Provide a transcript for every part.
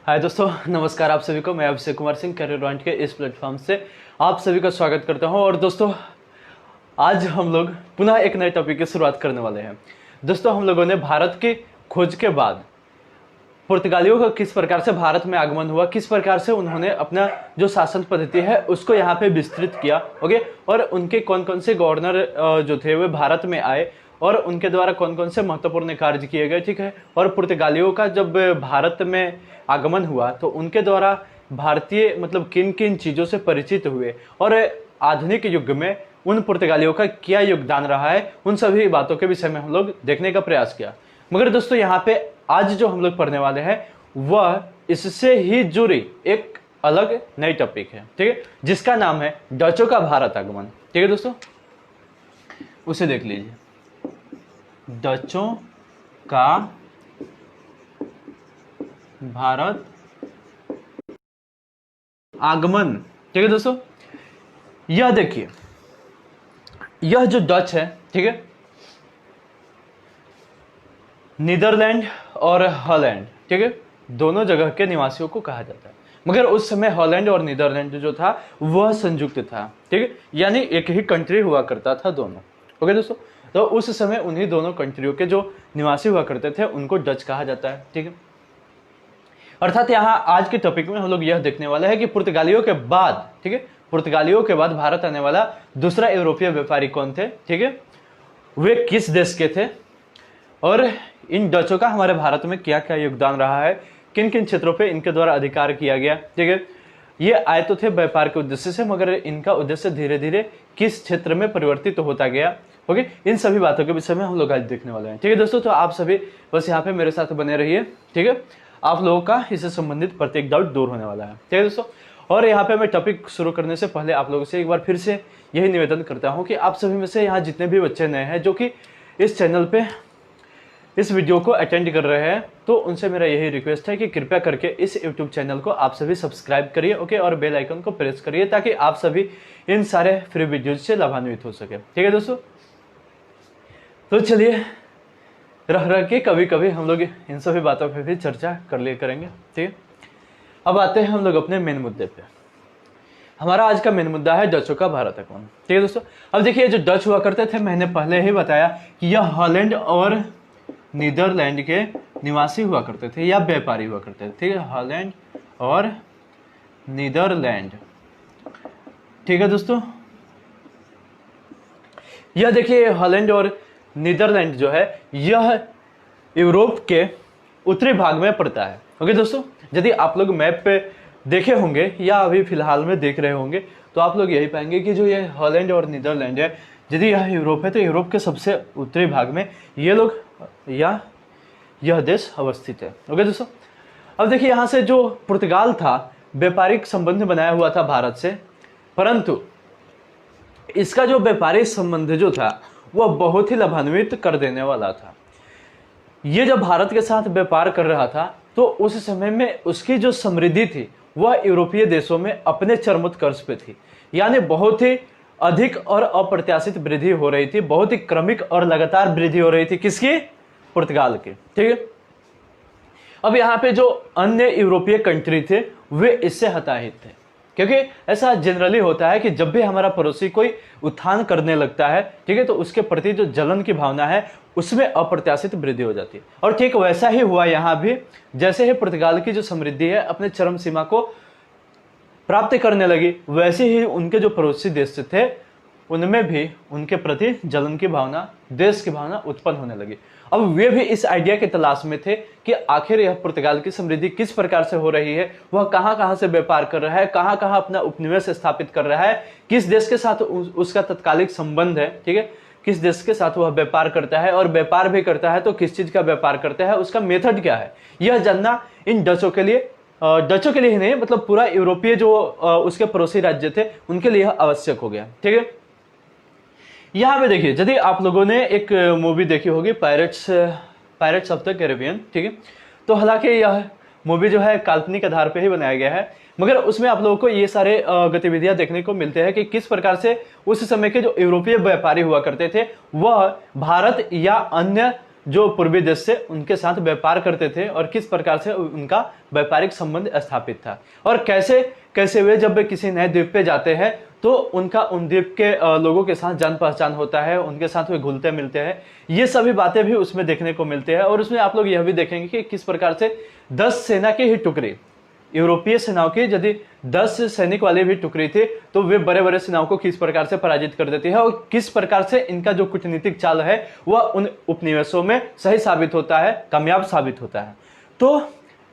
हाय दोस्तों, नमस्कार आप सभी को। मैं अभिषेक कुमार सिंह करियर पॉइंट के इस प्लेटफॉर्म से आप सभी का स्वागत करता हूं। और दोस्तों, आज हम लोग पुनः एक नए टॉपिक की शुरुआत करने वाले हैं। दोस्तों, हम लोगों ने भारत की खोज के बाद पुर्तगालियों का किस प्रकार से भारत में आगमन हुआ, किस प्रकार से उन्होंने अपना जो शासन पद्धति है उसको यहाँ पे विस्तृत किया, ओके, और उनके कौन कौन से गवर्नर जो थे वे भारत में आए और उनके द्वारा कौन कौन से महत्वपूर्ण कार्य किए गए, ठीक है। और पुर्तगालियों का जब भारत में आगमन हुआ तो उनके द्वारा भारतीय मतलब किन किन चीज़ों से परिचित हुए और आधुनिक युग में उन पुर्तगालियों का क्या योगदान रहा है, उन सभी बातों के विषय में हम लोग देखने का प्रयास किया। मगर दोस्तों, यहाँ पे आज जो हम लोग पढ़ने वाले हैं वह इससे ही जुड़ी एक अलग नई टॉपिक है, ठीक है, जिसका नाम है डचों का भारत आगमन। ठीक है दोस्तों, उसे देख लीजिए। डचों का भारत आगमन। ठीक है दोस्तों, यह देखिए, यह जो डच है, ठीक है, नीदरलैंड और हॉलैंड, ठीक है, दोनों जगह के निवासियों को कहा जाता है। मगर उस समय हॉलैंड और नीदरलैंड जो था वह संयुक्त था, ठीक है, यानी एक ही कंट्री हुआ करता था दोनों। ओके दोस्तों, तो उस समय उन्हीं दोनों कंट्रियों के जो निवासी हुआ करते थे उनको डच कहा जाता है, ठीक है। अर्थात यहाँ आज के टॉपिक में हम लोग यह देखने वाले हैं कि पुर्तगालियों के बाद, ठीक है, पुर्तगालियों के बाद भारत आने वाला दूसरा यूरोपीय व्यापारी कौन थे, ठीक है, वे किस देश के थे और इन डचों का हमारे भारत में क्या क्या योगदान रहा है, किन किन क्षेत्रों पे इनके द्वारा अधिकार किया गया, ठीक है। ये आए तो थे व्यापार के उद्देश्य से, मगर इनका उद्देश्य धीरे धीरे किस क्षेत्र में परिवर्तित होता गया, ओके, इन सभी बातों के विषय में हम लोग आज देखने वाले हैं। ठीक है दोस्तों, तो आप सभी बस यहाँ पे मेरे साथ बने रहिए, ठीक है। आप लोगों का इससे संबंधित प्रत्येक डाउट दूर होने वाला है, ठीक है दोस्तों। और यहाँ पे मैं टॉपिक शुरू करने से पहले आप लोगों से एक बार फिर से यही निवेदन करता हूँ कि आप सभी में से यहाँ जितने भी बच्चे नए हैं जो कि इस चैनल पे इस वीडियो को अटेंड कर रहे हैं, तो उनसे मेरा यही रिक्वेस्ट है कि कृपया करके इस यूट्यूब चैनल को आप सभी सब्सक्राइब करिए, ओके, और बेल आइकन को प्रेस करिए ताकि आप सभी इन सारे फ्री वीडियोज से लाभान्वित हो सके। ठीक है दोस्तों, तो चलिए रह के कभी कभी हम लोग इन सभी बातों पे भी चर्चा कर लिया करेंगे, ठीक है। अब आते हैं हम लोग अपने मेन मुद्दे पे। हमारा आज का मेन मुद्दा है डचों का भारत आगमन। ठीक है दोस्तों, अब देखिए, जो डच हुआ करते थे, मैंने पहले ही बताया कि यह हॉलैंड और नीदरलैंड के निवासी हुआ करते थे या व्यापारी हुआ करते थे, ठीक है, हॉलैंड और नीदरलैंड। ठीक है दोस्तों, यह देखिए, हॉलैंड और नीदरलैंड जो है यह यूरोप के उत्तरी भाग में पड़ता है। ओके दोस्तों, यदि आप लोग मैप पे देखे होंगे या अभी फिलहाल में देख रहे होंगे तो आप लोग यही पाएंगे कि जो ये हॉलैंड और नीदरलैंड है, यदि यह यूरोप है तो यूरोप के सबसे उत्तरी भाग में ये लोग या यह देश अवस्थित है। ओके दोस्तों, अब देखिए, यहाँ से जो पुर्तगाल था व्यापारिक संबंध बनाया हुआ था भारत से, परंतु इसका जो व्यापारिक संबंध जो था वह बहुत ही लाभान्वित कर देने वाला था। ये जब भारत के साथ व्यापार कर रहा था तो उस समय में उसकी जो समृद्धि थी वह यूरोपीय देशों में अपने चरमोत्कर्ष पे थी, यानी बहुत ही अधिक और अप्रत्याशित वृद्धि हो रही थी, बहुत ही क्रमिक और लगातार वृद्धि हो रही थी। किसकी? पुर्तगाल की, ठीक है। अब यहाँ पे जो अन्य यूरोपीय कंट्री थे वे इससे हताहित थे, क्योंकि ऐसा जनरली होता है कि जब भी हमारा पड़ोसी कोई उत्थान करने लगता है, ठीक है, तो उसके प्रति जो जलन की भावना है उसमें अप्रत्याशित वृद्धि हो जाती है। और ठीक वैसा ही हुआ यहाँ भी। जैसे ही पुर्तगाल की जो समृद्धि है अपने चरम सीमा को प्राप्त करने लगी, वैसे ही उनके जो पड़ोसी देश थे उनमें भी उनके प्रति जलन की भावना, देश की भावना उत्पन्न होने लगी। अब वे भी इस आइडिया की तलाश में थे कि आखिर यह पुर्तगाल की समृद्धि किस प्रकार से हो रही है, वह कहां से व्यापार कर रहा है, कहां अपना उपनिवेश स्थापित कर रहा है, किस देश के साथ उसका तत्कालिक संबंध है, ठीक है, किस देश के साथ वह व्यापार करता है, और व्यापार भी करता है तो किस चीज का व्यापार करता है, उसका मेथड क्या है, यह जानना इन डचों के लिए ही नहीं, मतलब पूरा यूरोपीय जो उसके पड़ोसी राज्य थे उनके लिए आवश्यक हो गया। ठीक है, यहाँ पे देखिए, यदि आप लोगों ने एक मूवी देखी होगी पायरेट्स ऑफ द कैरिबियन, ठीक है, तो हालांकि यह मूवी जो है काल्पनिक आधार पे ही बनाया गया है, मगर उसमें आप लोगों को ये सारे गतिविधियां देखने को मिलते हैं कि किस प्रकार से उस समय के जो यूरोपीय व्यापारी हुआ करते थे वह भारत या अन्य जो पूर्वी देश से उनके साथ व्यापार करते थे और किस प्रकार से उनका व्यापारिक संबंध स्थापित था, और कैसे कैसे वे जब वे किसी नए द्वीप पे जाते हैं तो उनका उन द्वीप के लोगों के साथ जान पहचान होता है, उनके साथ वे घुलते मिलते हैं। ये सभी बातें भी उसमें देखने को मिलते हैं। और उसमें आप लोग यह भी देखेंगे कि किस प्रकार से 10 सेना की ही टुकड़ी, यूरोपीय सेनाओं की यदि 10 सैनिक वाली भी टुकड़ी थी तो वे बड़े बड़े सेनाओं को किस प्रकार से पराजित कर देती है, और किस प्रकार से इनका जो कूटनीतिक चाल है वह उन उपनिवेशों में सही साबित होता है, कामयाब साबित होता है। तो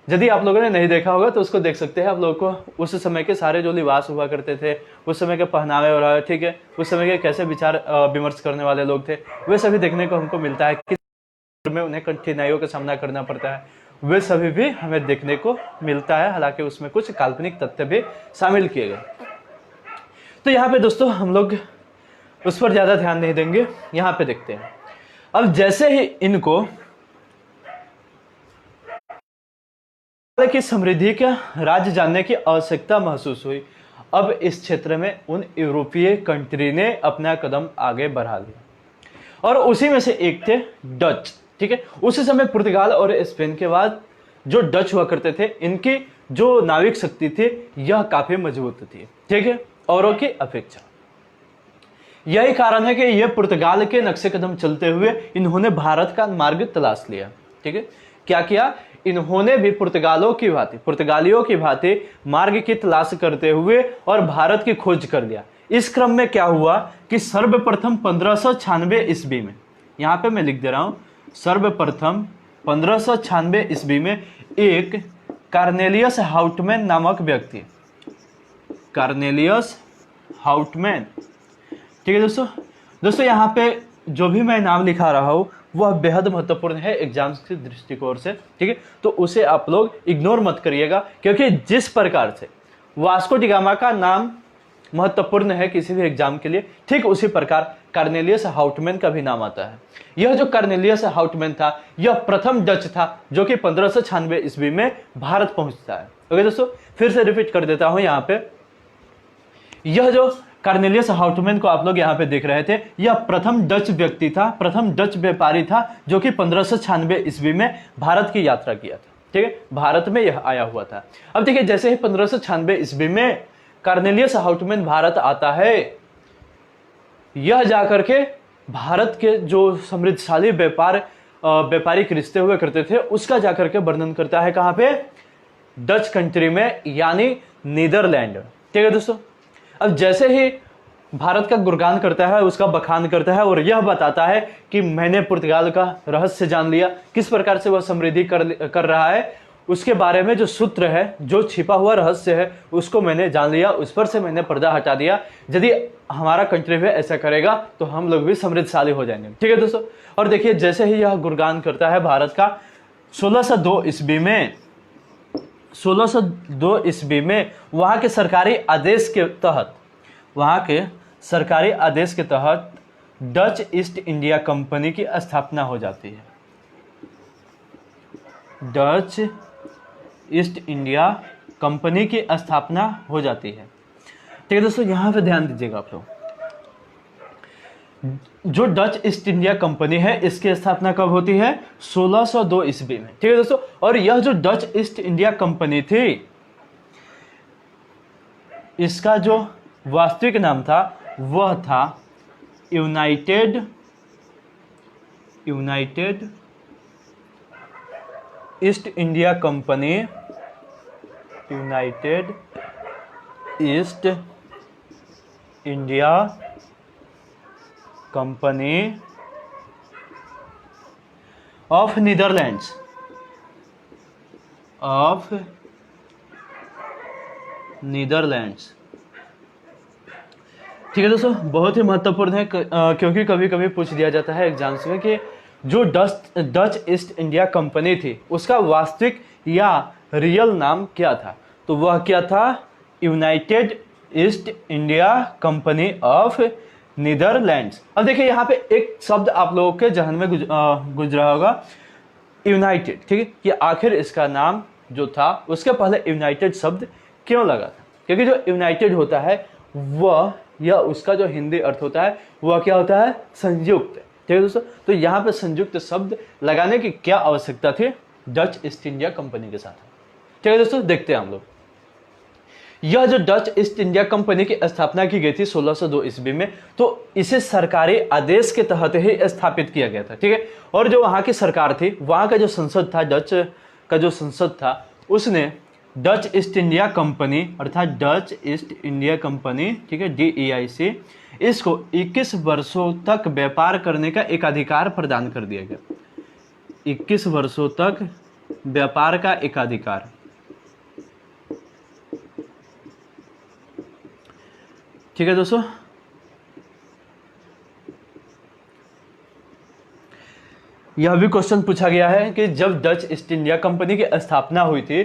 यदि आप लोगों ने नहीं देखा होगा तो उसको देख सकते हैं। आप लोगों को उस समय के सारे जो लिबास हुआ करते थे, उस समय के पहनावे और ठीक है, उस समय के कैसे विचार विमर्श करने वाले लोग थे, वे सभी देखने को हमको मिलता है कि में उन्हें कठिनाइयों का सामना करना पड़ता है, वे सभी भी हमें देखने को मिलता है। हालांकि उसमें कुछ काल्पनिक तथ्य भी शामिल किए गए। तो यहाँ पे दोस्तों हम लोग उस पर ज्यादा ध्यान नहीं देंगे, यहाँ पे देखते हैं। अब जैसे ही इनको की समृद्धि का राज्य जानने की आवश्यकता महसूस हुई, अब इस क्षेत्र में उन यूरोपीय कंट्री ने अपना कदम आगे बढ़ा लिया, और उसी में से एक थे डच। ठीक है, उसी समय पुर्तगाल और स्पेन के बाद जो डच हुआ करते थे, इनकी जो नाविक शक्ति थी यह काफी मजबूत थी, ठीक है, औरों की अपेक्षा। यही कारण है कि यह पुर्तगाल के नक्शे कदम चलते हुए इन्होंने भारत का मार्ग तलाश लिया। ठीक है, क्या किया, इन्होंने भी पुर्तगालियों की भांति मार्ग की तलाश करते हुए और भारत की खोज कर लिया। इस क्रम में क्या हुआ कि सर्वप्रथम 1596 ईस्वी में, यहां पे मैं लिख दे रहा हूं, सर्वप्रथम 1596 ईस्वी में एक कार्नेलियस हाउटमैन नामक व्यक्ति, कार्नेलियस हाउटमैन, ठीक है दोस्तों यहाँ पे जो भी मैं नाम लिखा रहा हूं वह बेहद महत्वपूर्ण है एग्जाम्स के दृष्टिकोण से। ठीक है, तो उसे आप लोग इग्नोर मत करिएगा, क्योंकि जिस प्रकार से वास्को डी गामा का नाम महत्वपूर्ण है किसी भी एग्जाम के लिए, ठीक उसी प्रकार कार्नेलियस हाउटमैन का भी नाम आता है। यह जो कार्नेलियस हाउटमैन था यह प्रथम डच था जो कि 1596 ईस्वी में भारत पहुंचता है। ओके दोस्तों, फिर से रिपीट कर देता हूं यहाँ पे, यह जो कार्नेलियस हाउटमैन को आप लोग यहाँ पे देख रहे थे, यह प्रथम डच व्यक्ति था, प्रथम डच व्यापारी था जो कि 1596 ईस्वी में भारत की यात्रा किया था। ठीक है, भारत में यह आया हुआ था। अब देखिए, जैसे ही 1596 ईस्वी में कार्नेलियस हाउटमैन भारत आता है, यह जाकर के भारत के जो समृद्धशाली व्यापारिक रिश्ते हुए करते थे उसका जाकर के वर्णन करता है। कहां पे, डच कंट्री में, यानी नीदरलैंड। ठीक है दोस्तों, अब जैसे ही भारत का गुणगान करता है, उसका बखान करता है और यह बताता है कि मैंने पुर्तगाल का रहस्य जान लिया, किस प्रकार से वह समृद्धि कर रहा है, उसके बारे में जो सूत्र है, जो छिपा हुआ रहस्य है उसको मैंने जान लिया, उस पर से मैंने पर्दा हटा दिया। यदि हमारा कंट्री भी ऐसा करेगा तो हम लोग भी समृद्धशाली हो जाएंगे। ठीक है दोस्तों, और देखिए जैसे ही यह गुणगान करता है भारत का, 1602 ईस्वी में वहां के सरकारी आदेश के तहत डच ईस्ट इंडिया कंपनी की स्थापना हो जाती है। डच ईस्ट इंडिया कंपनी की स्थापना हो जाती है। ठीक है दोस्तों, यहां पे ध्यान दीजिएगा आप लोग, जो डच ईस्ट इंडिया कंपनी है इसकी स्थापना कब होती है, 1602 ईस्वी में। ठीक है दोस्तों, और यह जो डच ईस्ट इंडिया कंपनी थी, इसका जो वास्तविक नाम था वह था United east India company, United east India company of Netherlands, ठीक है दोस्तों, बहुत ही महत्वपूर्ण है क्योंकि कभी कभी पूछ दिया जाता है एग्जाम्स में कि जो डच ईस्ट इंडिया कंपनी थी उसका वास्तविक या रियल नाम क्या था, तो वह क्या था, United east India company of Netherlands. अब देखिए यहाँ पे एक शब्द आप लोगों के जहन में गुजरा होगा, यूनाइटेड। ठीक है, कि आखिर इसका नाम जो था उसके पहले यूनाइटेड शब्द क्यों लगा था, क्योंकि जो यूनाइटेड होता है वह, या उसका जो हिंदी अर्थ होता है वह क्या होता है, संयुक्त। ठीक है दोस्तों, तो यहाँ पे संयुक्त शब्द लगाने की क्या आवश्यकता थी? डच ईस्ट इंडिया कंपनी के साथ। ठीक है दोस्तों, देखते हैं हम लोग। यह जो डच ईस्ट इंडिया कंपनी की स्थापना की गई थी 1602 ईस्वी में, तो इसे सरकारी आदेश के तहत ही स्थापित किया गया था। ठीक है, और जो वहां की सरकार थी, वहां का जो संसद था, डच का जो संसद था, उसने डच ईस्ट इंडिया कंपनी अर्थात डच ईस्ट इंडिया कंपनी, ठीक है, DEIC, इसको 21 वर्षों तक व्यापार करने का एक अधिकार प्रदान कर दिया गया। 21 वर्षों तक व्यापार का एक अधिकार। ठीक है दोस्तों, यह भी क्वेश्चन पूछा गया है कि जब डच ईस्ट इंडिया कंपनी की स्थापना हुई थी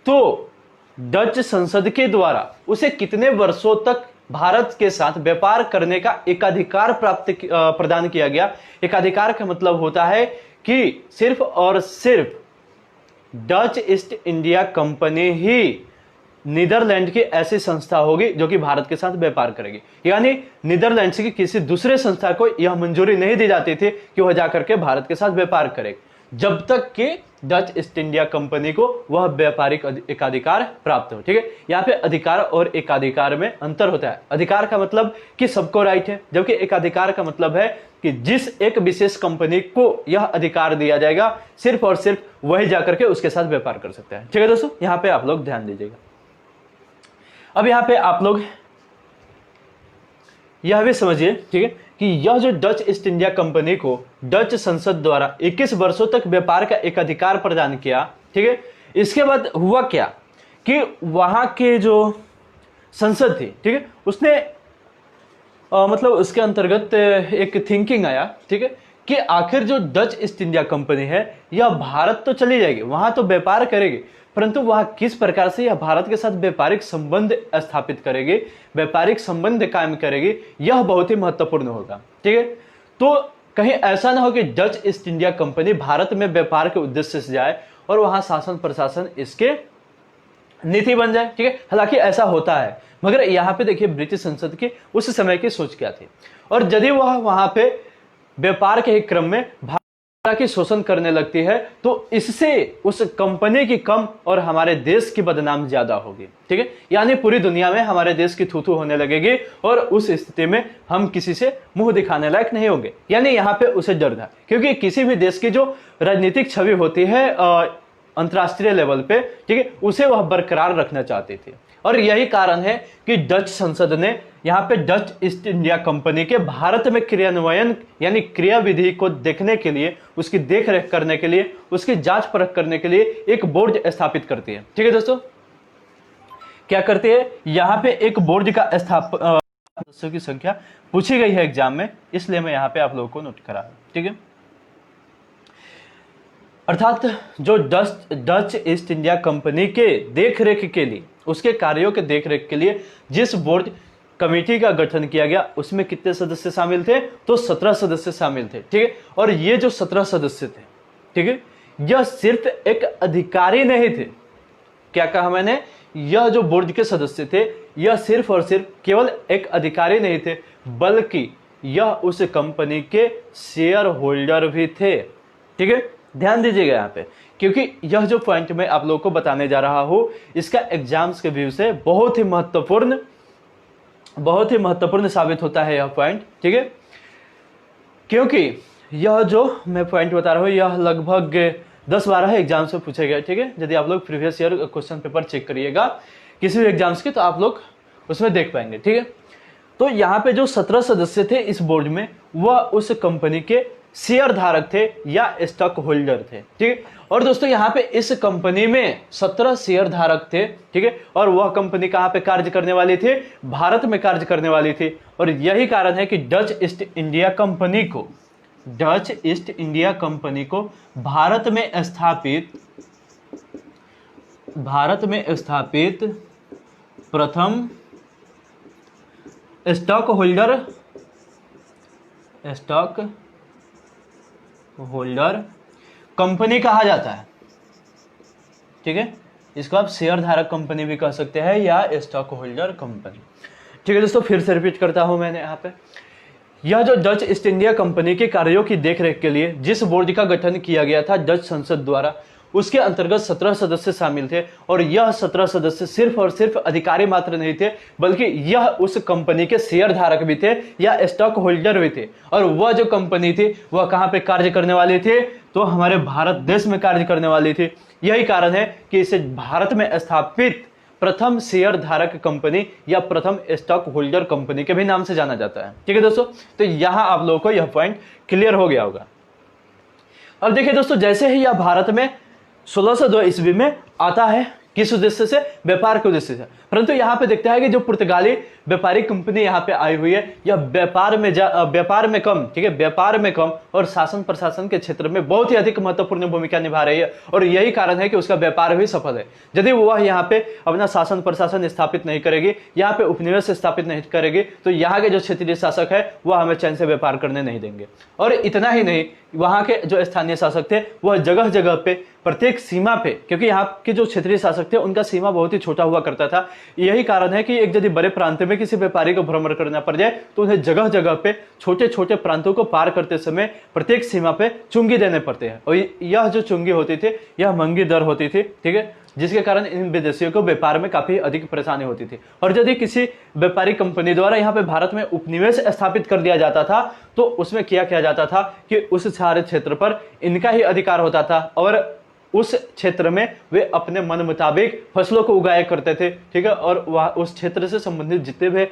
तो डच संसद के द्वारा उसे कितने वर्षों तक भारत के साथ व्यापार करने का एकाधिकार प्रदान किया गया। एकाधिकार का मतलब होता है कि सिर्फ और सिर्फ डच ईस्ट इंडिया कंपनी ही नीदरलैंड की ऐसी संस्था होगी जो कि भारत के साथ व्यापार करेगी, यानी नीदरलैंड की किसी दूसरे संस्था को यह मंजूरी नहीं दी जाती थी कि वह जाकर के भारत के साथ व्यापार करे, जब तक कि डच ईस्ट इंडिया कंपनी को वह व्यापारिक एकाधिकार प्राप्त हो। ठीक है, यहाँ पे अधिकार और एकाधिकार में अंतर होता है। अधिकार का मतलब कि सबको राइट है, जबकि एकाधिकार का मतलब है कि जिस एक विशेष कंपनी को यह अधिकार दिया जाएगा, सिर्फ और सिर्फ वही जाकर के उसके साथ व्यापार कर सकता है। ठीक है दोस्तों, यहाँ पे आप लोग ध्यान दीजिएगा। अब यहाँ पे आप लोग यह भी समझिए, ठीक है, कि यह जो डच ईस्ट इंडिया कंपनी को डच संसद द्वारा 21 वर्षों तक व्यापार का एक अधिकार प्रदान किया। ठीक है, इसके बाद हुआ क्या कि वहां के जो संसद थी, ठीक है, उसने मतलब उसके अंतर्गत एक थिंकिंग आया, ठीक है, कि आखिर जो डच ईस्ट इंडिया कंपनी है यह भारत तो चली जाएगी, वहां तो व्यापार करेगी, परंतु वह किस प्रकार से यह भारत के साथ व्यापारिक संबंध स्थापित करेगी, व्यापारिक संबंध कायम करेगी, यह बहुत ही महत्वपूर्ण होगा। ठीक है, तो कहीं ऐसा ना हो कि Dutch east India company Bharat में व्यापार के उद्देश्य से जाए और वहां शासन प्रशासन इसके नीति बन जाए। ठीक है, हालांकि ऐसा होता है, मगर यहाँ पे देखिए ब्रिटिश संसद की उस समय की सोच क्या थी, और यदि वह वहां पे व्यापार के क्रम में की शोषण करने लगती है तो इससे उस कंपनी की कम और हमारे देश की बदनाम ज्यादा होगी। ठीक है, यानी पूरी दुनिया में हमारे देश की थू थू होने लगेगी और उस स्थिति में हम किसी से मुंह दिखाने लायक नहीं होंगे। यानी यहाँ पे उसे डर था, क्योंकि किसी भी देश की जो राजनीतिक छवि होती है अंतर्राष्ट्रीय लेवल पे, ठीक है, उसे वह बरकरार रखना चाहती थी, और यही कारण है कि डच संसद ने यहाँ पे डच ईस्ट इंडिया कंपनी के भारत में क्रियान्वयन यानी क्रियाविधि को देखने के लिए, उसकी देखरेख करने के लिए, उसकी जांच परख करने के लिए एक बोर्ड स्थापित करती है। ठीक है दोस्तों, क्या करती है, यहाँ पे एक बोर्ड का सदस्यों की संख्या पूछी गई है एग्जाम में, इसलिए मैं यहाँ पे आप लोगों को नोट करा रहा हूं। ठीक है, अर्थात जो डच ईस्ट इंडिया कंपनी के देखरेख के लिए, उसके कार्यों के देखरेख के लिए जिस बोर्ड कमेटी का गठन किया गया, उसमें कितने सदस्य शामिल थे, तो 17 सदस्य शामिल थे। ठीक है, और ये जो 17 सदस्य थे, ठीक है, यह सिर्फ एक अधिकारी नहीं थे। क्या कहा मैंने, यह जो बोर्ड के सदस्य थे यह सिर्फ और सिर्फ केवल एक अधिकारी नहीं थे, बल्कि यह उस कंपनी के शेयर होल्डर भी थे। ठीक है, ध्यान दीजिएगा यहाँ पे, क्योंकि यह जो पॉइंट मैं आप लोगों को बताने जा रहा हूं, इसका एग्जाम्स के व्यू से बहुत ही महत्वपूर्ण साबित होता है यह पॉइंट। ठीक है, क्योंकि यह जो मैं पॉइंट बता रहा हूं यह लगभग 10-12 एग्जाम्स में पूछे गए। ठीक है, यदि आप लोग previous year question paper check करिएगा किसी भी एग्जाम्स के, तो आप लोग उसमें देख पाएंगे। ठीक है, तो यहाँ पे जो 17 सदस्य थे इस बोर्ड में, वह उस कंपनी के शेयर धारक थे या स्टॉक होल्डर थे। ठीक है, और दोस्तों यहाँ पे इस कंपनी में 17 शेयर धारक थे। ठीक है, और वह कंपनी कहाँ पे कार्य करने वाली थी, भारत में कार्य करने वाली थी, और यही कारण है कि डच ईस्ट इंडिया कंपनी को भारत में स्थापित प्रथम स्टॉक होल्डर कंपनी कहा जाता है। ठीक है, इसको आप शेयर धारक कंपनी भी कह सकते हैं या स्टॉक होल्डर कंपनी। ठीक है दोस्तों, फिर से रिपीट करता हूं मैंने यहाँ पे, यह जो डच ईस्ट इंडिया कंपनी के कार्यों की देखरेख के लिए जिस बोर्ड का गठन किया गया था डच संसद द्वारा, उसके अंतर्गत 17 सदस्य शामिल थे। और यह 17 सदस्य सिर्फ और सिर्फ अधिकारी मात्र नहीं थे, बल्कि यह उस कंपनी के शेयर धारक भी थे या स्टॉक होल्डर भी थे। और वह जो कंपनी थी वह कहां पे कार्य करने वाली थी? तो हमारे भारत देश में कार्य करने वाली थी। यही कारण है कि इसे भारत में स्थापित प्रथम शेयर धारक कंपनी या प्रथम स्टॉक होल्डर कंपनी के भी नाम से जाना जाता है। ठीक है दोस्तों, तो यहां आप लोगों को यह पॉइंट क्लियर हो गया होगा। अब देखिए दोस्तों, जैसे ही यह भारत में 1602 ईस्वी में आता है, किस उद्देश्य से? व्यापार के उद्देश्य से। परंतु यहाँ पे देखते हैं कि जो पुर्तगाली व्यापारिक कंपनी यहाँ पे आई हुई है, यह व्यापार में कम, ठीक है, व्यापार में कम और शासन प्रशासन के क्षेत्र में बहुत ही अधिक महत्वपूर्ण भूमिका निभा रही है। और यही कारण है कि उसका व्यापार भी सफल है। यदि वह यहाँ पे अपना शासन प्रशासन स्थापित नहीं करेगी, यहाँ पे उपनिवेश स्थापित नहीं करेगी, तो यहाँ के जो क्षेत्रीय शासक है वह हमें चैन से व्यापार करने नहीं देंगे। और इतना ही नहीं, वहाँ के जो स्थानीय शासक थे वह जगह जगह पे प्रत्येक सीमा पे, क्योंकि यहाँ के जो क्षेत्रीय शासक थे उनका सीमा बहुत ही छोटा हुआ करता था, यही कारण है कि एक यदि बड़े प्रांत में किसी व्यापारी को भ्रमण करना पड़ जाए तो उन्हें जगह जगह पे छोटे छोटे प्रांतों को पार करते समय प्रत्येक सीमा पे चुंगी देने पड़ते हैं। और यह जो चुंगी होती थी यह महंगी दर होती थी, ठीक है, जिसके कारण इन विदेशियों को व्यापार में काफी अधिक परेशानी होती थी। और यदि किसी व्यापारी कंपनी द्वारा यहाँ पे भारत में उपनिवेश स्थापित कर दिया जाता था तो उसमें क्या किया जाता था कि उस सारे क्षेत्र पर इनका ही अधिकार होता था और उस क्षेत्र में वे अपने मन मुताबिक फसलों को उगाया करते थे। ठीक है, और वह उस क्षेत्र से संबंधित जितने भी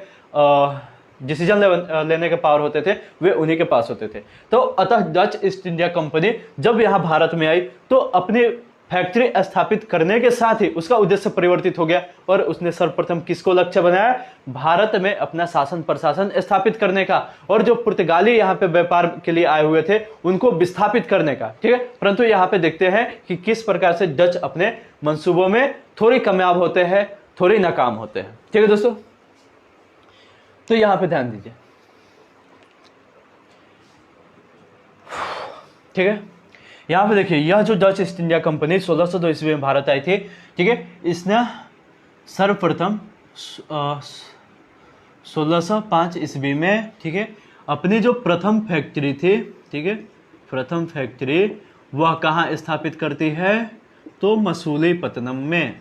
डिसीजन लेने के पावर होते थे वे उन्हीं के पास होते थे। तो अतः डच ईस्ट इंडिया कंपनी जब यहाँ भारत में आई तो अपनी फैक्ट्री स्थापित करने के साथ ही उसका उद्देश्य परिवर्तित हो गया और उसने सर्वप्रथम किसको लक्ष्य बनाया? भारत में अपना शासन प्रशासन स्थापित करने का और जो पुर्तगाली यहाँ पे व्यापार के लिए आए हुए थे उनको विस्थापित करने का। ठीक है, परंतु यहाँ पे देखते हैं कि किस प्रकार से डच अपने मंसूबों में थोड़ी कामयाब होते हैं, थोड़ी नाकाम होते हैं। ठीक है दोस्तों, तो यहां पे ध्यान दीजिए। ठीक है, यहां पे देखिए, यह जो डच ईस्ट इंडिया कंपनी 1602 ईस्वी में भारत आई थी, ठीक है, इसने सर्वप्रथम 1605 ईस्वी में, ठीक है, अपनी जो प्रथम फैक्ट्री थी, ठीक है, प्रथम फैक्ट्री वह कहां स्थापित करती है? तो मसूलीपट्टनम में।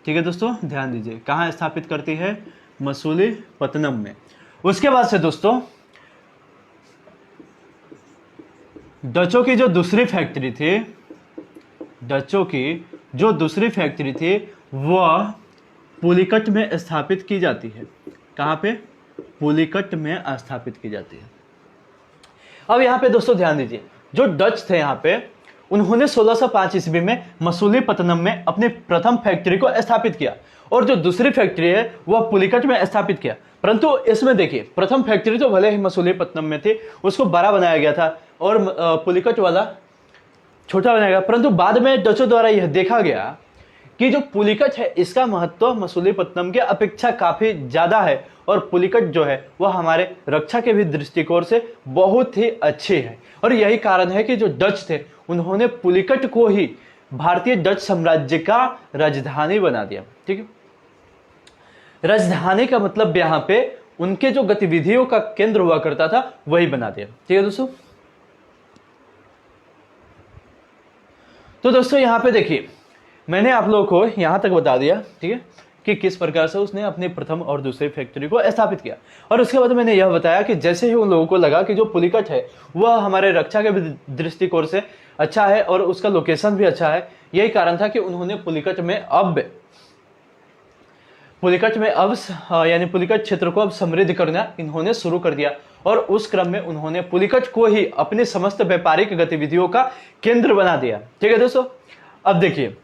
ठीक है दोस्तों, ध्यान दीजिए, कहां स्थापित करती है? मसूलीपट्टनम में। उसके बाद से दोस्तों डचों की जो दूसरी फैक्ट्री थी, डचों की जो दूसरी फैक्ट्री थी वह पुलिकट में स्थापित की जाती है। कहां पे? पुलिकट में स्थापित की जाती है। अब यहां पे दोस्तों ध्यान दीजिए, जो डच थे यहां पे उन्होंने 1605 ईस्वी में मसूलीपट्टनम में अपनी प्रथम फैक्ट्री को स्थापित किया और जो दूसरी फैक्ट्री है वह पुलिकट में स्थापित किया। परंतु इसमें देखिए, प्रथम फैक्ट्री तो भले ही मसूलीपट्टनम में थी, उसको बड़ा बनाया गया था और पुलिकट वाला छोटा बनाया गया, परंतु बाद में डचों द्वारा यह देखा गया कि जो पुलिकट है इसका महत्व मसूलीपट्टनम के अपेक्षा काफी ज्यादा है और पुलिकट जो है वह हमारे रक्षा के भी दृष्टिकोण से बहुत ही अच्छी है। और यही कारण है कि जो डच थे उन्होंने पुलिकट को ही भारतीय डच साम्राज्य का राजधानी बना दिया। ठीक है, राजधानी का मतलब यहां पे उनके जो गतिविधियों का केंद्र हुआ करता था वही बना दिया। ठीक है दोस्तों, तो दोस्तों यहां पे देखिए, मैंने आप लोगों को यहां तक बता दिया, ठीक है, कि किस प्रकार से उसने अपनी प्रथम और दूसरी फैक्ट्री को स्थापित किया। और उसके बाद मैंने यह बताया कि जैसे ही उन लोगों को लगा कि जो पुलिकट है वह हमारे रक्षा के दृष्टिकोण से अच्छा है और उसका लोकेशन भी अच्छा है, यही कारण था कि उन्होंने पुलिकट में यानी पुलिकट क्षेत्र को अब समृद्ध करना इन्होंने शुरू कर दिया। और उस क्रम में उन्होंने पुलिकट को ही अपने समस्त व्यापारिक गतिविधियों का केंद्र बना दिया। ठीक है दोस्तों, अब देखिए,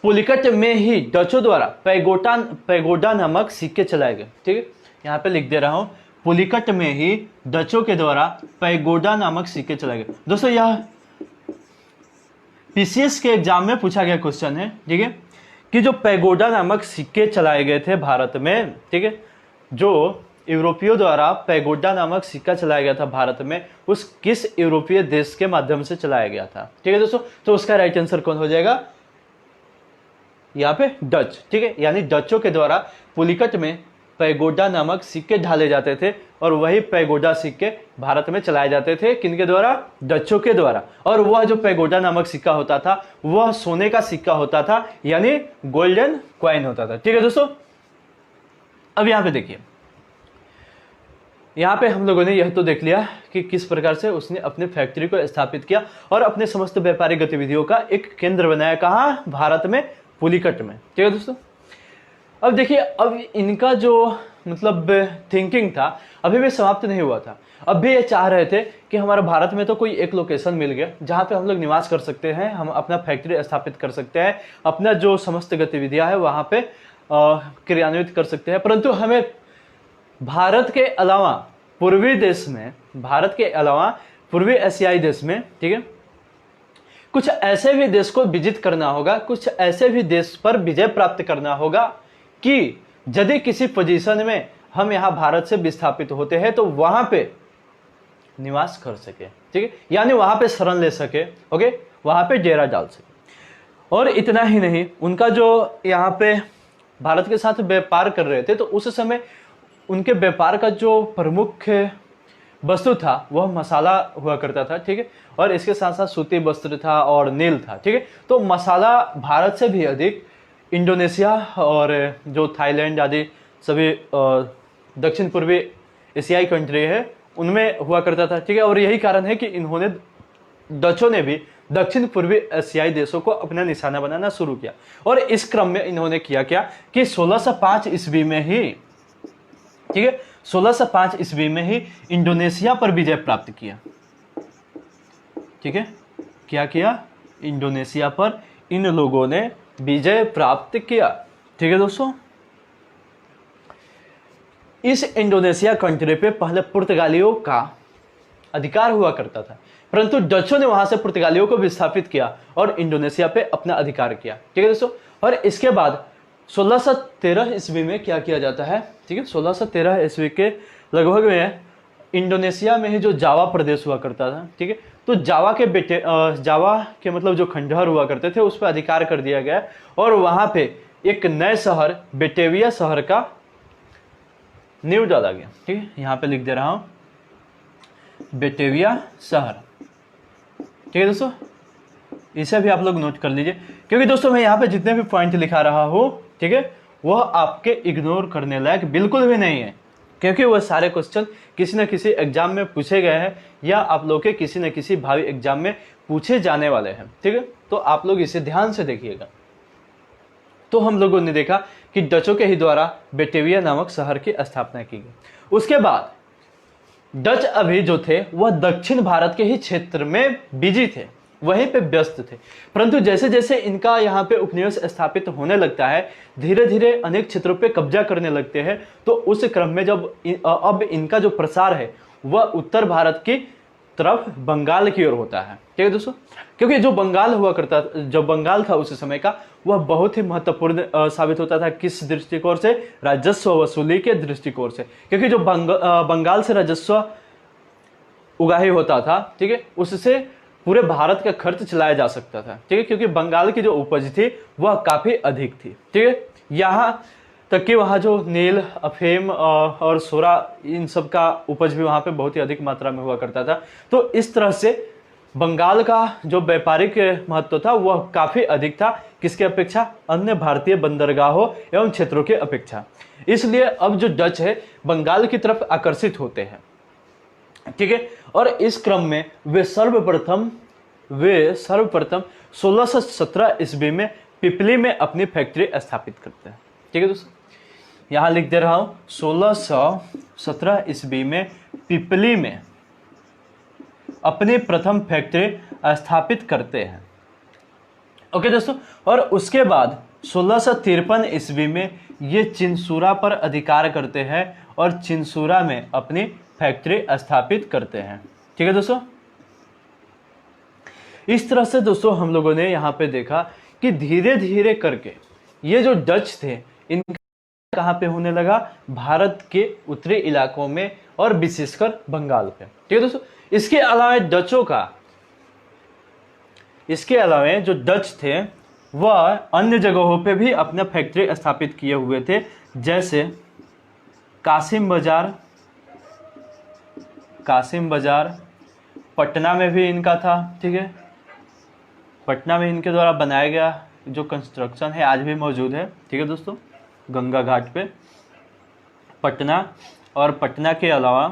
पुलिकट में ही डचों द्वारा पैगोडा नामक सिक्के चलाए गए। ठीक है, यहां पे लिख दे रहा हूं, पुलिकट में ही डचों के द्वारा पैगोडा नामक सिक्के चलाए गए। दोस्तों यह पीसीएस के एग्जाम में पूछा गया क्वेश्चन है, ठीक है, कि जो पैगोडा नामक सिक्के चलाए गए थे भारत में, ठीक है, जो यूरोपियों द्वारा पैगोडा नामक सिक्का चलाया गया था भारत में, उस किस यूरोपीय देश के माध्यम से चलाया गया था? ठीक है दोस्तों, तो उसका राइट आंसर कौन हो जाएगा? यहाँ पे डच। ठीक है, यानी डचों के द्वारा पुलिकट में पैगोडा नामक सिक्के ढाले जाते थे और वही पैगोडा सिक्के भारत में चलाए जाते थे, किनके द्वारा? डचों के द्वारा। और वह जो पैगोडा नामक सिक्का होता था वह सोने का सिक्का होता था, यानी गोल्डन कॉइन होता था। ठीक है दोस्तों, अब यहां पे देखिए, यहां पे हम लोगों ने यह तो देख लिया कि किस प्रकार से उसने अपने फैक्ट्री को स्थापित किया और अपने समस्त व्यापारिक गतिविधियों का एक केंद्र बनाया। कहाँ? भारत में, पुलिकट में। ठीक है दोस्तों, अब देखिए, अब इनका जो मतलब थिंकिंग था अभी भी समाप्त नहीं हुआ था। अब भी ये चाह रहे थे कि हमारा भारत में तो कोई एक लोकेशन मिल गया जहां पे हम लोग निवास कर सकते हैं, हम अपना फैक्ट्री स्थापित कर सकते हैं, अपना जो समस्त गतिविधियां है वहां पे क्रियान्वित कर सकते हैं। परंतु हमें भारत के अलावा पूर्वी देश में, भारत के अलावा पूर्वी एशियाई देश में, ठीक है, कुछ ऐसे भी देश को विजिट करना होगा, कुछ ऐसे भी देश पर विजय प्राप्त करना होगा कि यदि किसी पोजीशन में हम यहां भारत से विस्थापित होते हैं तो वहां पे निवास कर सके। ठीक है, यानी वहां पे शरण ले सके, ओके, वहां पे डेरा डाल सके। और इतना ही नहीं, उनका जो यहाँ पे भारत के साथ व्यापार कर रहे थे तो उस समय उनके व्यापार का जो प्रमुख वस्तु था वह मसाला हुआ करता था। ठीक है, और इसके साथ साथ सूती वस्त्र था और नील था। ठीक है, तो मसाला भारत से भी अधिक इंडोनेशिया और जो थाईलैंड आदि सभी दक्षिण पूर्वी एशियाई कंट्री है उनमें हुआ करता था। ठीक है, और यही कारण है कि इन्होंने, डचों ने भी दक्षिण पूर्वी एशियाई देशों को अपना निशाना बनाना शुरू किया। और इस क्रम में इन्होंने किया क्या कि 1605 ईस्वी में ही, ठीक है, 1605 ईस्वी में ही इंडोनेशिया पर विजय प्राप्त किया। ठीक है, क्या किया? इंडोनेशिया पर इन लोगों ने विजय प्राप्त किया। ठीक है दोस्तों, इस इंडोनेशिया कंट्री पे पहले पुर्तगालियों का अधिकार हुआ करता था, परंतु डचों ने वहां से पुर्तगालियों को विस्थापित किया और इंडोनेशिया पे अपना अधिकार किया। ठीक है दोस्तों, और इसके बाद 1613 ईस्वी में क्या किया जाता है? ठीक है, 1613 ईस्वी के लगभग में इंडोनेशिया में ही जो जावा प्रदेश हुआ करता था, ठीक है, तो जावा के मतलब जो खंडहर हुआ करते थे उस पर अधिकार कर दिया गया और वहां पे एक नए शहर बेटेविया शहर का नींव डाला गया। ठीक है, यहां पे लिख दे रहा हूं, बेटेविया शहर। ठीक है दोस्तों, इसे भी आप लोग नोट कर लीजिए, क्योंकि दोस्तों मैं यहाँ पे जितने भी पॉइंट लिखा रहा हूँ, ठीक है, वह आपके इग्नोर करने लायक बिल्कुल भी नहीं है, क्योंकि वह सारे क्वेश्चन किसी न किसी एग्जाम में पूछे गए हैं या आप लोग के किसी न किसी भावी एग्जाम में पूछे जाने वाले हैं। ठीक है, तो आप लोग इसे ध्यान से देखिएगा। तो हम लोगों ने देखा कि डचों के ही द्वारा बेटेविया नामक शहर की स्थापना की गई। उसके बाद डच अभी जो थे वह दक्षिण भारत के ही क्षेत्र में बिजी थे, वहीं पे व्यस्त थे, परंतु जैसे जैसे इनका यहाँ पे उपनिवेश स्थापित होने लगता है, धीरे धीरे अनेक क्षेत्रों पे कब्जा करने लगते हैं, तो उस क्रम में जब अब इनका जो प्रसार है वह उत्तर भारत की तरफ बंगाल की ओर होता है। ठीक है दोस्तों, क्योंकि जो बंगाल हुआ करता, जो बंगाल था उस समय का, वह बहुत ही महत्वपूर्ण साबित होता था। किस दृष्टिकोण से? राजस्व वसूली के दृष्टिकोण से, क्योंकि जो बंगाल से राजस्व उगाही होता था, ठीक है, उससे पूरे भारत का खर्च चलाया जा सकता था। ठीक है, क्योंकि बंगाल की जो उपज थी वह काफी अधिक थी। ठीक है, यहाँ तक कि वहाँ जो नील, अफीम और सोरा, इन सब का उपज भी वहाँ पे बहुत ही अधिक मात्रा में हुआ करता था। तो इस तरह से बंगाल का जो व्यापारिक महत्व था वह काफी अधिक था, किसके अपेक्षा? अन्य भारतीय बंदरगाहों एवं क्षेत्रों के अपेक्षा। इसलिए अब जो डच है बंगाल की तरफ आकर्षित होते हैं। ठीक है, और इस क्रम में वे सर्वप्रथम 1617 ईस्वी में पिपली में अपनी फैक्ट्री स्थापित करते हैं। ठीक है दोस्तों, यहां लिख दे रहा हूं, 1617 ईस्वी में पिपली में अपनी प्रथम फैक्ट्री स्थापित करते हैं। ओके दोस्तों, और उसके बाद 1653 ईस्वी में ये चिंसूरा पर अधिकार करते हैं और चिंसूरा में अपनी फैक्ट्री स्थापित करते हैं। ठीक है दोस्तों, इस तरह से दोस्तों हम लोगों ने यहाँ पे देखा कि धीरे धीरे करके ये जो डच थे इनका कहाँ पे होने लगा? भारत के उत्तरी इलाकों में और विशेषकर बंगाल पे। ठीक है दोस्तों, इसके अलावा जो डच थे वह अन्य जगहों पे भी अपना फैक्ट्री स्थापित किए हुए थे, जैसे कासिम बाजार पटना में भी इनका था, ठीक है। पटना में इनके द्वारा बनाया गया जो कंस्ट्रक्शन है आज भी मौजूद है, ठीक है दोस्तों, गंगा घाट पे पटना। और पटना के अलावा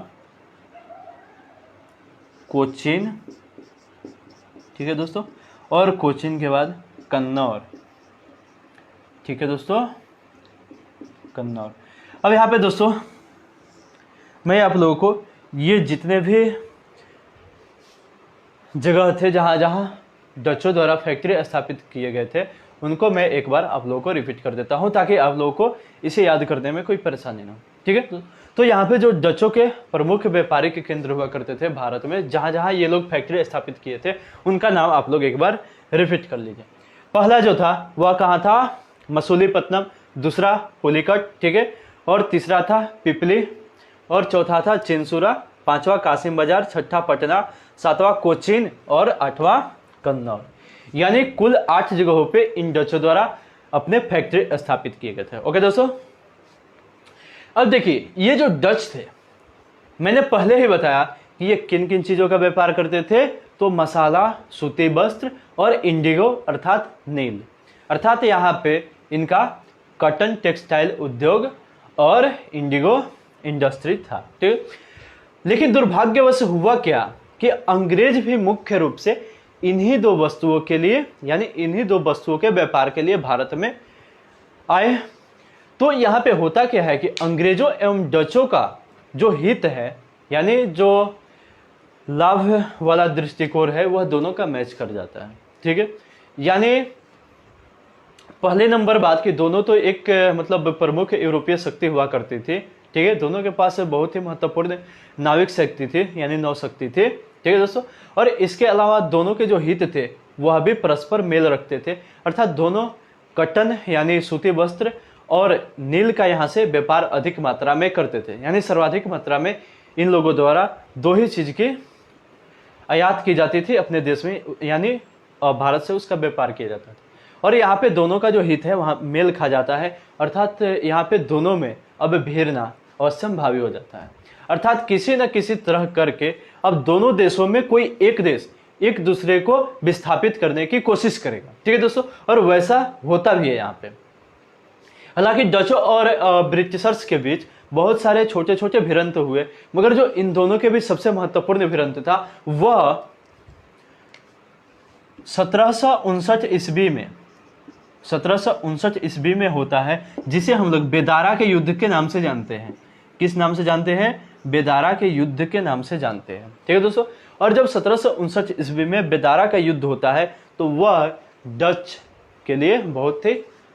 कोचीन, ठीक है दोस्तों, और कोचीन के बाद कन्नौर, ठीक है दोस्तों, कन्नौर। अब यहाँ पे दोस्तों मैं आप लोगों को ये जितने भी जगह थे जहाँ जहाँ डचों द्वारा फैक्ट्री स्थापित किए गए थे उनको मैं एक बार आप लोगों को रिपीट कर देता हूँ ताकि आप लोगों को इसे याद करने में कोई परेशानी ना हो, ठीक है। तो यहाँ पे जो डचों के प्रमुख व्यापारिक केंद्र हुआ करते थे भारत में, जहाँ जहाँ ये लोग फैक्ट्री स्थापित किए थे उनका नाम आप लोग एक बार रिपीट कर लीजिए। पहला जो था वह कहाँ था, मसूलीपट्टनम, दूसरा पुलिकट, ठीक है, और तीसरा था पिपली, और चौथा था चिंसुरा, पांचवा कासिम बाजार, छठा पटना, सातवां कोचीन और आठवां कन्नौर। यानी कुल 8 जगहों पे इन डचों द्वारा अपने फैक्ट्री स्थापित किए गए थे। ओके दोस्तों, अब देखिए ये जो डच थे मैंने पहले ही बताया कि ये किन किन चीजों का व्यापार करते थे, तो मसाला, सूती वस्त्र और इंडिगो अर्थात नील, अर्थात यहाँ पे इनका कॉटन टेक्सटाइल उद्योग और इंडिगो इंडस्ट्री था, ठीक। लेकिन दुर्भाग्यवश हुआ क्या कि अंग्रेज भी मुख्य रूप से इन्हीं दो वस्तुओं के लिए, यानी इन्हीं दो वस्तुओं के व्यापार के लिए भारत में आए। तो यहाँ पे होता क्या है कि अंग्रेजों एवं डचों का जो हित है, यानी जो लाभ वाला दृष्टिकोण है, वह दोनों का मैच कर जाता है, ठीक है। यानी पहले नंबर बात कि दोनों तो एक मतलब प्रमुख यूरोपीय शक्ति हुआ करती थी, ठीक है। दोनों के पास बहुत ही महत्वपूर्ण नाविक शक्ति थी, यानी नौ शक्ति थी, ठीक है दोस्तों। और इसके अलावा दोनों के जो हित थे वह भी परस्पर मेल रखते थे, अर्थात दोनों कॉटन यानी सूती वस्त्र और नील का यहाँ से व्यापार अधिक मात्रा में करते थे, यानी सर्वाधिक मात्रा में इन लोगों द्वारा दो ही चीज की आयात की जाती थी अपने देश में, यानी भारत से उसका व्यापार किया जाता था। और यहाँ पे दोनों का जो हित है वहाँ मेल खा जाता है, अर्थात यहाँ पे दोनों में अब भिड़ना असंभावी हो जाता है, अर्थात किसी न किसी तरह करके अब दोनों देशों में कोई एक देश एक दूसरे को विस्थापित करने की कोशिश करेगा, ठीक है दोस्तों। और वैसा होता भी है यहाँ पे। हालांकि डचों और ब्रिटिशर्स के बीच बहुत सारे छोटे छोटे भिड़ंत हुए, मगर जो इन दोनों के बीच सबसे महत्वपूर्ण भिड़ंत था वह 1759 ईस्वी में होता है, जिसे हम लोग बेदारा के युद्ध के नाम से जानते हैं। किस नाम से जानते हैं? बेदारा के युद्ध के नाम से जानते हैं, ठीक है दोस्तों। और जब 1759 ईस्वी में बेदारा का युद्ध होता है तो वह डच के लिए बहुत ही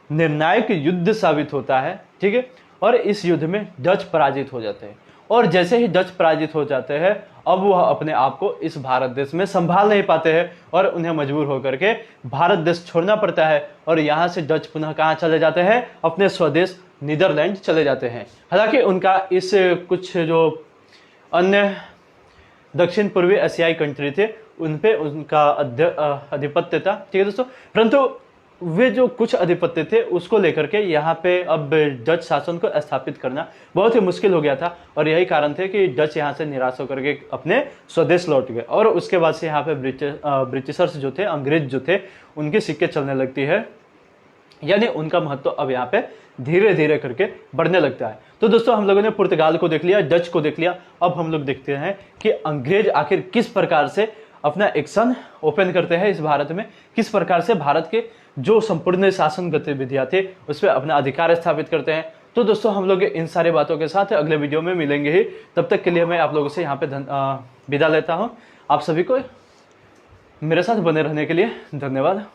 निर्णायक युद्ध साबित होता है, ठीक है। और इस युद्ध में डच पराजित हो जाते हैं, और जैसे ही डच पराजित हो जाते हैं अब वह अपने आप को इस भारत देश में संभाल नहीं पाते हैं और उन्हें मजबूर होकर के भारत देश छोड़ना पड़ता है। और यहाँ से डच पुनः कहाँ चले जाते हैं? अपने स्वदेश नीदरलैंड चले जाते हैं। हालांकि उनका इस कुछ जो अन्य दक्षिण पूर्वी एशियाई कंट्री थे उन पे उनका आधिपत्य था, ठीक है दोस्तों। परंतु वे जो कुछ आधिपत्य थे उसको लेकर के यहाँ पे अब डच शासन को स्थापित करना बहुत ही मुश्किल हो गया था, और यही कारण थे कि डच यहाँ से निराश होकर के अपने स्वदेश लौट गए। और उसके बाद से यहाँ पे ब्रिटिशर्स जो थे, अंग्रेज जो थे, उनके सिक्के चलने लगती है, यानी उनका महत्व अब यहाँ पे धीरे धीरे करके बढ़ने लगता है। तो दोस्तों हम लोगों ने पुर्तगाल को देख लिया, डच को देख लिया, अब हम लोग देखते हैं कि अंग्रेज आखिर किस प्रकार से अपना एक्शन ओपन करते हैं इस भारत में, किस प्रकार से भारत के जो संपूर्ण शासन गतिविधियां थे उस पर अपना अधिकार स्थापित करते हैं। तो दोस्तों हम लोग इन सारी बातों के साथ अगले वीडियो में मिलेंगे ही। तब तक के लिए मैं आप लोगों से यहाँ पे विदा लेता हूँ। आप सभी को मेरे साथ बने रहने के लिए धन्यवाद।